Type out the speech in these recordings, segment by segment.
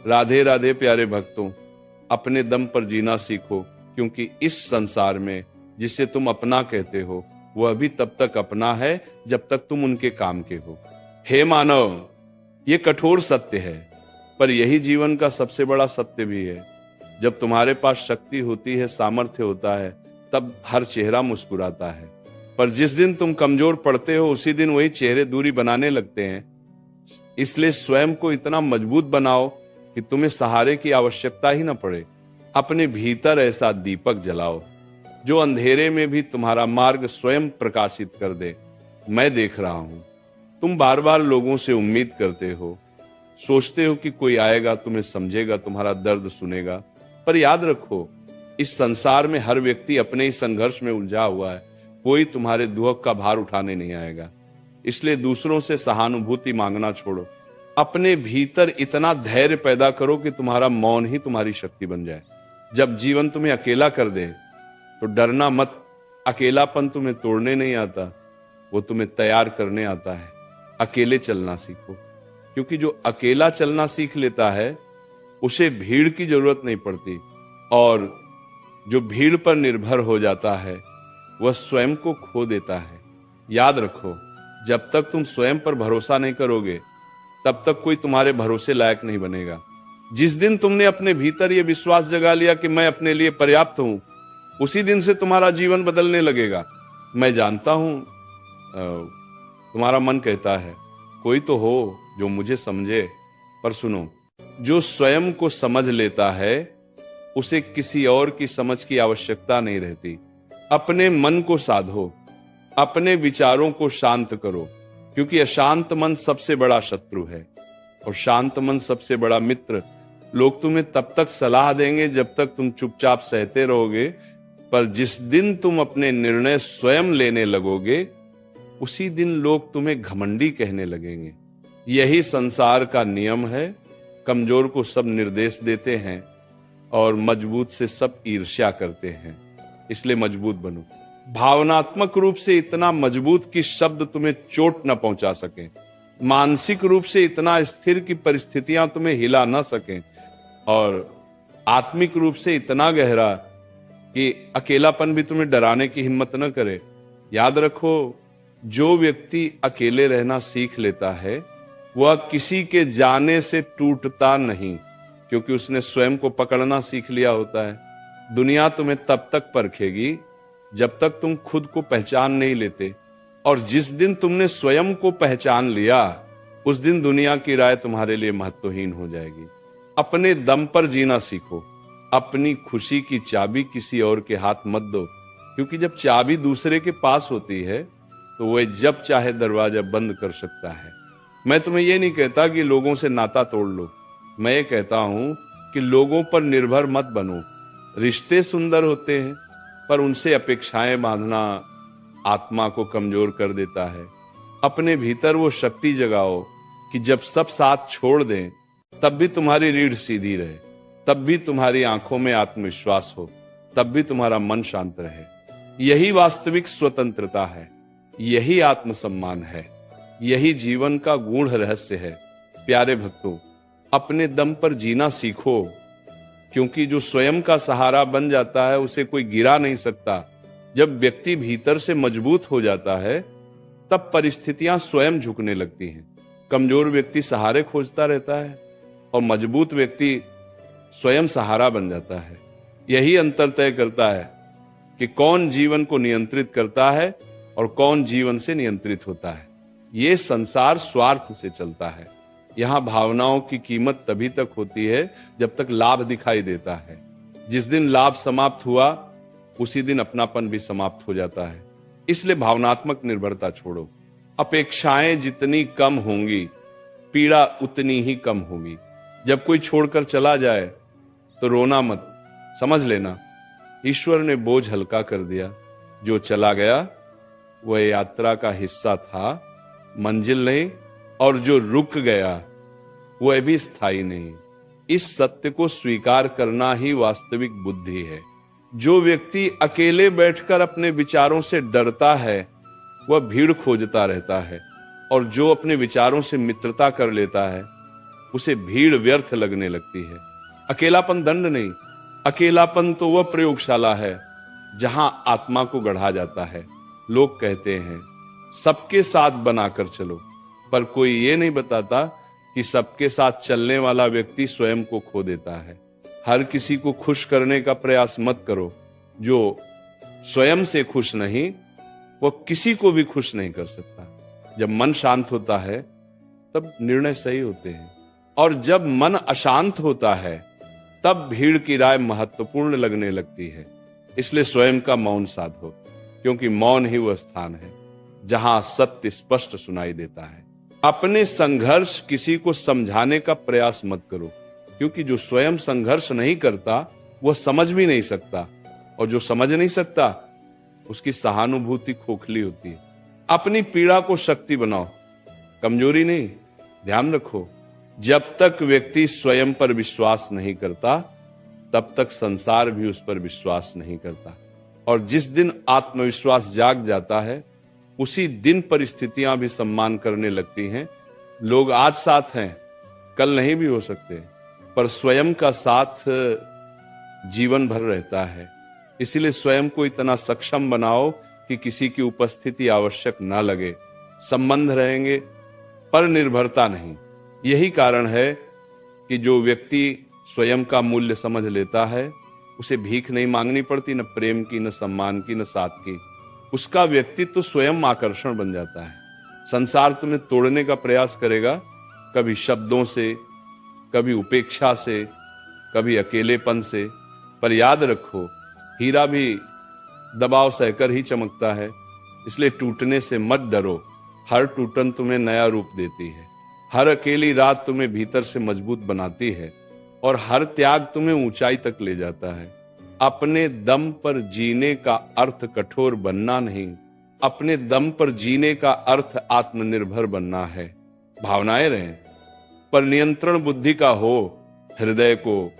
राधे राधे प्यारे भक्तों, अपने दम पर जीना सीखो, क्योंकि इस संसार में जिसे तुम अपना कहते हो वह अभी तब तक अपना है जब तक तुम उनके काम के हो। हे मानव, ये कठोर सत्य है, पर यही जीवन का सबसे बड़ा सत्य भी है। जब तुम्हारे पास शक्ति होती है, सामर्थ्य होता है, तब हर चेहरा मुस्कुराता है। पर जिस दिन तुम कमजोर पड़ते हो उसी दिन वही चेहरे दूरी बनाने लगते हैं। इसलिए स्वयं को इतना मजबूत बनाओ कि तुम्हें सहारे की आवश्यकता ही न पड़े। अपने भीतर ऐसा दीपक जलाओ जो अंधेरे में भी तुम्हारा मार्ग स्वयं प्रकाशित कर दे। मैं देख रहा हूं, तुम बार बार लोगों से उम्मीद करते हो, सोचते हो कि कोई आएगा, तुम्हें समझेगा, तुम्हारा दर्द सुनेगा। पर याद रखो, इस संसार में हर व्यक्ति अपने ही संघर्ष में उलझा हुआ है। कोई तुम्हारे दुख का भार उठाने नहीं आएगा। इसलिए दूसरों से सहानुभूति मांगना छोड़ो। अपने भीतर इतना धैर्य पैदा करो कि तुम्हारा मौन ही तुम्हारी शक्ति बन जाए। जब जीवन तुम्हें अकेला कर दे तो डरना मत। अकेलापन तुम्हें तोड़ने नहीं आता, वो तुम्हें तैयार करने आता है। अकेले चलना सीखो, क्योंकि जो अकेला चलना सीख लेता है उसे भीड़ की जरूरत नहीं पड़ती, और जो भीड़ पर निर्भर हो जाता है वह स्वयं को खो देता है। याद रखो, जब तक तुम स्वयं पर भरोसा नहीं करोगे तब तक कोई तुम्हारे भरोसे लायक नहीं बनेगा। जिस दिन तुमने अपने भीतर यह विश्वास जगा लिया कि मैं अपने लिए पर्याप्त हूं, उसी दिन से तुम्हारा जीवन बदलने लगेगा। मैं जानता हूं तुम्हारा मन कहता है कोई तो हो जो मुझे समझे, पर सुनो, जो स्वयं को समझ लेता है उसे किसी और की समझ की आवश्यकता नहीं रहती। अपने मन को साधो, अपने विचारों को शांत करो, क्योंकि अशांत मन सबसे बड़ा शत्रु है और शांत मन सबसे बड़ा मित्र। लोग तुम्हें तब तक सलाह देंगे जब तक तुम चुपचाप सहते रहोगे, पर जिस दिन तुम अपने निर्णय स्वयं लेने लगोगे उसी दिन लोग तुम्हें घमंडी कहने लगेंगे। यही संसार का नियम है। कमजोर को सब निर्देश देते हैं और मजबूत से सब ईर्ष्या करते हैं। इसलिए मजबूत बनो, भावनात्मक रूप से इतना मजबूत कि शब्द तुम्हें चोट न पहुंचा सके, मानसिक रूप से इतना स्थिर कि परिस्थितियां तुम्हें हिला न सकें, और आत्मिक रूप से इतना गहरा कि अकेलापन भी तुम्हें डराने की हिम्मत न करे। याद रखो, जो व्यक्ति अकेले रहना सीख लेता है वह किसी के जाने से टूटता नहीं, क्योंकि उसने स्वयं को पकड़ना सीख लिया होता है। दुनिया तुम्हें तब तक परखेगी जब तक तुम खुद को पहचान नहीं लेते, और जिस दिन तुमने स्वयं को पहचान लिया उस दिन दुनिया की राय तुम्हारे लिए महत्वहीन हो जाएगी। अपने दम पर जीना सीखो। अपनी खुशी की चाबी किसी और के हाथ मत दो, क्योंकि जब चाबी दूसरे के पास होती है तो वह जब चाहे दरवाजा बंद कर सकता है। मैं तुम्हें यह नहीं कहता कि लोगों से नाता तोड़ लो, मैं ये कहता हूं कि लोगों पर निर्भर मत बनो। रिश्ते सुंदर होते हैं, पर उनसे अपेक्षाएं बांधना आत्मा को कमजोर कर देता है। अपने भीतर वो शक्ति जगाओ कि जब सब साथ छोड़ दें तब भी तुम्हारी रीढ़ सीधी रहे, तब भी तुम्हारी आंखों में आत्मविश्वास हो, तब भी तुम्हारा मन शांत रहे। यही वास्तविक स्वतंत्रता है, यही आत्मसम्मान है, यही जीवन का गूढ़ रहस्य है। प्यारे भक्तों, अपने दम पर जीना सीखो, क्योंकि जो स्वयं का सहारा बन जाता है उसे कोई गिरा नहीं सकता। जब व्यक्ति भीतर से मजबूत हो जाता है तब परिस्थितियां स्वयं झुकने लगती हैं। कमजोर व्यक्ति सहारे खोजता रहता है और मजबूत व्यक्ति स्वयं सहारा बन जाता है। यही अंतर तय करता है कि कौन जीवन को नियंत्रित करता है और कौन जीवन से नियंत्रित होता है। ये संसार स्वार्थ से चलता है। यहां भावनाओं की कीमत तभी तक होती है जब तक लाभ दिखाई देता है। जिस दिन लाभ समाप्त हुआ उसी दिन अपनापन भी समाप्त हो जाता है। इसलिए भावनात्मक निर्भरता छोड़ो। अपेक्षाएं जितनी कम होंगी, पीड़ा उतनी ही कम होगी। जब कोई छोड़कर चला जाए तो रोना मत, समझ लेना ईश्वर ने बोझ हल्का कर दिया। जो चला गया वह यात्रा का हिस्सा था, मंजिल नहीं, और जो रुक गया वह भी स्थायी नहीं। इस सत्य को स्वीकार करना ही वास्तविक बुद्धि है। जो व्यक्ति अकेले बैठकर अपने विचारों से डरता है वह भीड़ खोजता रहता है, और जो अपने विचारों से मित्रता कर लेता है उसे भीड़ व्यर्थ लगने लगती है। अकेलापन दंड नहीं, अकेलापन तो वह प्रयोगशाला है जहां आत्मा को गढ़ा जाता है। लोग कहते हैं सबके साथ बनाकर चलो, पर कोई ये नहीं बताता कि सबके साथ चलने वाला व्यक्ति स्वयं को खो देता है। हर किसी को खुश करने का प्रयास मत करो। जो स्वयं से खुश नहीं, वो किसी को भी खुश नहीं कर सकता। जब मन शांत होता है तब निर्णय सही होते हैं, और जब मन अशांत होता है तब भीड़ की राय महत्वपूर्ण लगने लगती है। इसलिए स्वयं का मौन साधो, क्योंकि मौन ही वह स्थान है जहां सत्य स्पष्ट सुनाई देता है। अपने संघर्ष किसी को समझाने का प्रयास मत करो, क्योंकि जो स्वयं संघर्ष नहीं करता वह समझ भी नहीं सकता, और जो समझ नहीं सकता उसकी सहानुभूति खोखली होती है। अपनी पीड़ा को शक्ति बनाओ, कमजोरी नहीं। ध्यान रखो, जब तक व्यक्ति स्वयं पर विश्वास नहीं करता तब तक संसार भी उस पर विश्वास नहीं करता। और जिस दिन आत्मविश्वास जाग जाता है उसी दिन परिस्थितियां भी सम्मान करने लगती हैं। लोग आज साथ हैं, कल नहीं भी हो सकते, पर स्वयं का साथ जीवन भर रहता है। इसीलिए स्वयं को इतना सक्षम बनाओ कि किसी की उपस्थिति आवश्यक ना लगे। संबंध रहेंगे पर निर्भरता नहीं। यही कारण है कि जो व्यक्ति स्वयं का मूल्य समझ लेता है उसे भीख नहीं मांगनी पड़ती, न प्रेम की, न सम्मान की, न साथ की। उसका व्यक्तित्व तो स्वयं आकर्षण बन जाता है। संसार तुम्हें तोड़ने का प्रयास करेगा, कभी शब्दों से, कभी उपेक्षा से, कभी अकेलेपन से, पर याद रखो हीरा भी दबाव सहकर ही चमकता है। इसलिए टूटने से मत डरो, हर टूटन तुम्हें नया रूप देती है। हर अकेली रात तुम्हें भीतर से मजबूत बनाती है, और हर त्याग तुम्हें ऊंचाई तक ले जाता है। अपने दम पर जीने का अर्थ कठोर बनना नहीं, अपने दम पर जीने का अर्थ आत्मनिर्भर बनना है। भावनाएं रहें पर नियंत्रण बुद्धि का हो। हृदय को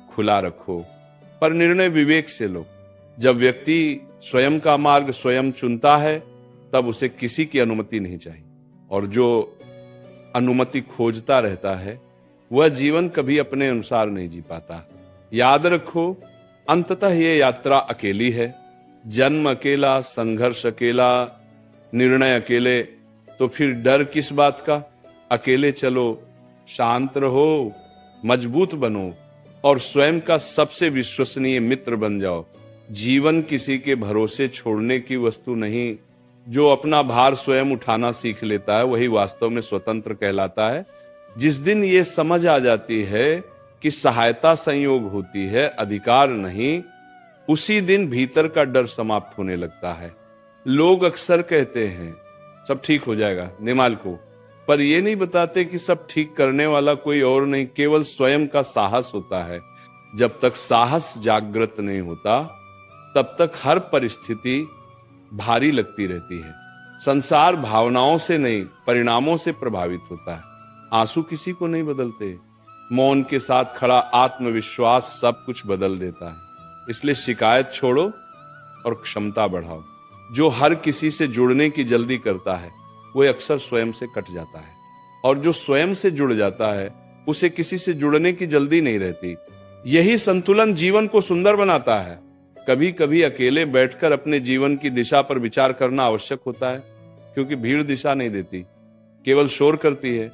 खुला रखो पर निर्णय विवेक से लो। जब व्यक्ति स्वयं का मार्ग स्वयं चुनता है तब उसे किसी की अनुमति नहीं चाहिए, और जो अनुमति खोजता रहता है वह जीवन कभी अपने अनुसार नहीं जी पाता। याद रखो, अंततः ये यात्रा अकेली है। जन्म अकेला, संघर्ष अकेला, निर्णय अकेले, तो फिर डर किस बात का। अकेले चलो, शांत रहो, मजबूत बनो और स्वयं का सबसे विश्वसनीय मित्र बन जाओ। जीवन किसी के भरोसे छोड़ने की वस्तु नहीं। जो अपना भार स्वयं उठाना सीख लेता है वही वास्तव में स्वतंत्र कहलाता है। जिस दिन ये समझ आ जाती है कि सहायता संयोग होती है, अधिकार नहीं, उसी दिन भीतर का डर समाप्त होने लगता है। लोग अक्सर कहते हैं सब ठीक हो जाएगा निमाल को, पर ये नहीं बताते कि सब ठीक करने वाला कोई और नहीं, केवल स्वयं का साहस होता है। जब तक साहस जागृत नहीं होता तब तक हर परिस्थिति भारी लगती रहती है। संसार भावनाओं से नहीं, परिणामों से प्रभावित होता है। आंसू किसी को नहीं बदलते, मौन के साथ खड़ा आत्मविश्वास सब कुछ बदल देता है। इसलिए शिकायत छोड़ो और क्षमता बढ़ाओ। जो हर किसी से जुड़ने की जल्दी करता है वह अक्सर स्वयं से कट जाता है, और जो स्वयं से जुड़ जाता है उसे किसी से जुड़ने की जल्दी नहीं रहती। यही संतुलन जीवन को सुंदर बनाता है। कभी कभी अकेले बैठकर अपने जीवन की दिशा पर विचार करना आवश्यक होता है, क्योंकि भीड़ दिशा नहीं देती, केवल शोर करती है।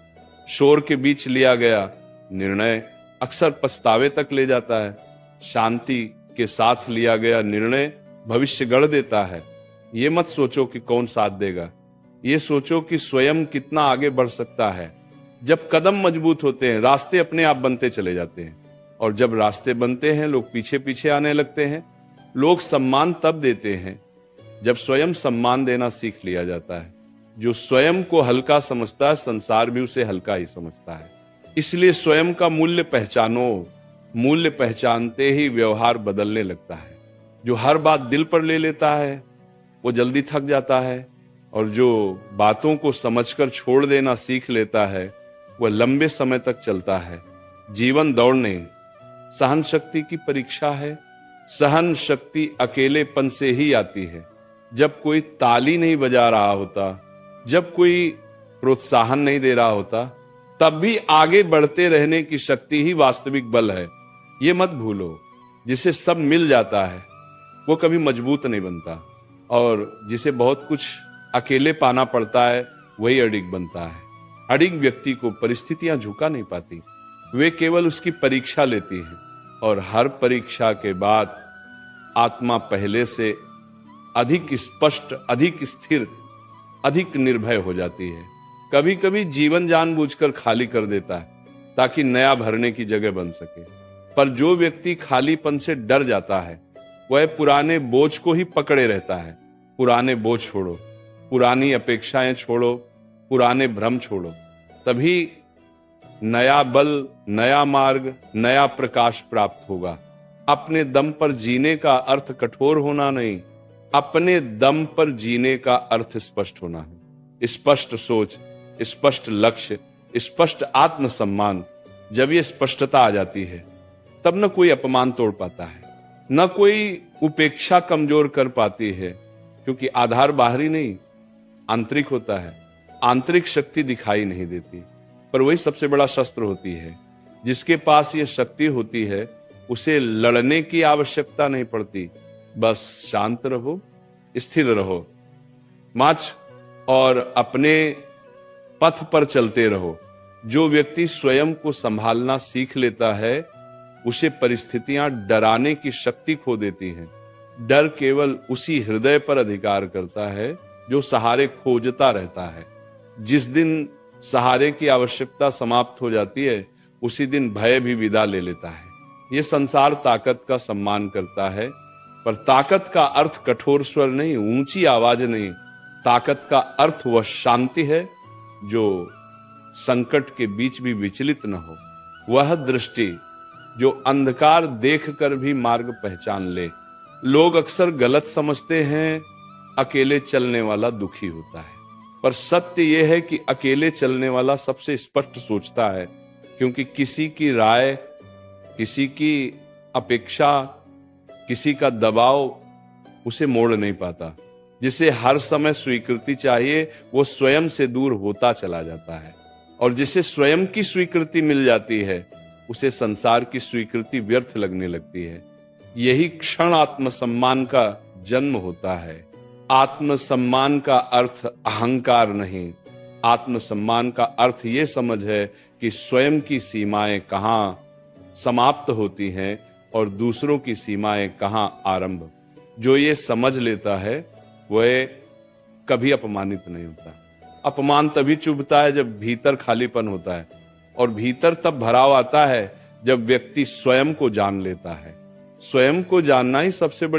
शोर के बीच लिया गया निर्णय अक्सर पछतावे तक ले जाता है। शांति के साथ लिया गया निर्णय भविष्य गढ़ देता है। ये मत सोचो कि कौन साथ देगा, ये सोचो कि स्वयं कितना आगे बढ़ सकता है। जब कदम मजबूत होते हैं रास्ते अपने आप बनते चले जाते हैं, और जब रास्ते बनते हैं लोग पीछे पीछे आने लगते हैं। लोग सम्मान तब देते हैं जब स्वयं सम्मान देना सीख लिया जाता है। जो स्वयं को हल्का समझता है संसार भी उसे हल्का ही समझता है। इसलिए स्वयं का मूल्य पहचानो। मूल्य पहचानते ही व्यवहार बदलने लगता है। जो हर बात दिल पर ले लेता है वो जल्दी थक जाता है, और जो बातों को समझकर छोड़ देना सीख लेता है वह लंबे समय तक चलता है। जीवन दौड़ नहीं, सहन शक्ति की परीक्षा है। सहन शक्ति अकेलेपन से ही आती है। जब कोई ताली नहीं बजा रहा होता, जब कोई प्रोत्साहन नहीं दे रहा होता, तब भी आगे बढ़ते रहने की शक्ति ही वास्तविक बल है। ये मत भूलो, जिसे सब मिल जाता है वो कभी मजबूत नहीं बनता, और जिसे बहुत कुछ अकेले पाना पड़ता है वही अडिग बनता है। अडिग व्यक्ति को परिस्थितियां झुका नहीं पाती, वे केवल उसकी परीक्षा लेती हैं, और हर परीक्षा के बाद आत्मा पहले से अधिक स्पष्ट, अधिक स्थिर, अधिक निर्भय हो जाती है। कभी कभी जीवन जानबूझकर खाली कर देता है ताकि नया भरने की जगह बन सके। पर जो व्यक्ति खालीपन से डर जाता है वह पुराने बोझ को ही पकड़े रहता है। पुराने बोझ छोड़ो, पुरानी अपेक्षाएं छोड़ो, पुराने भ्रम छोड़ो, तभी नया बल, नया मार्ग, नया प्रकाश प्राप्त होगा। अपने दम पर जीने का अर्थ कठोर होना नहीं, अपने दम पर जीने का अर्थ स्पष्ट होना है। स्पष्ट सोच, स्पष्ट लक्ष्य, स्पष्ट आत्मसम्मान। जब ये स्पष्टता आ जाती है तब न कोई अपमान तोड़ पाता है, न कोई उपेक्षा कमजोर कर पाती है, क्योंकि आधार बाहरी नहीं आंतरिक होता है। आंतरिक शक्ति दिखाई नहीं देती, पर वही सबसे बड़ा शस्त्र होती है। जिसके पास ये शक्ति होती है उसे लड़ने की आवश्यकता नहीं पड़ती, बस शांत रहो, स्थिर रहो, माच और अपने पथ पर चलते रहो। जो व्यक्ति स्वयं को संभालना सीख लेता है उसे परिस्थितियां डराने की शक्ति खो देती हैं। डर केवल उसी हृदय पर अधिकार करता है जो सहारे खोजता रहता है। जिस दिन सहारे की आवश्यकता समाप्त हो जाती है उसी दिन भय भी विदा ले लेता है। ये संसार ताकत का सम्मान करता है, पर ताकत का अर्थ कठोर स्वर नहीं, ऊंची आवाज नहीं। ताकत का अर्थ वह शांति है जो संकट के बीच भी विचलित न हो, वह दृष्टि जो अंधकार देखकर भी मार्ग पहचान ले। लोग अक्सर गलत समझते हैं अकेले चलने वाला दुखी होता है, पर सत्य यह है कि अकेले चलने वाला सबसे स्पष्ट सोचता है, क्योंकि किसी की राय, किसी की अपेक्षा, किसी का दबाव उसे मोड़ नहीं पाता। जिसे हर समय स्वीकृति चाहिए वो स्वयं से दूर होता चला जाता है, और जिसे स्वयं की स्वीकृति मिल जाती है उसे संसार की स्वीकृति व्यर्थ लगने लगती है। यही क्षण आत्मसम्मान का जन्म होता है। आत्मसम्मान का अर्थ अहंकार नहीं, आत्मसम्मान का अर्थ ये समझ है कि स्वयं की सीमाएं कहां समाप्त होती हैं और दूसरों की सीमाएं कहां आरंभ। जो ये समझ लेता है वह कभी अपमानित नहीं होता। अपमान तभी चुभता है जब भीतर खालीपन होता है, और भीतर तब भराव आता है जब व्यक्ति स्वयं को जान लेता है। स्वयं को जानना ही सबसे बड़ी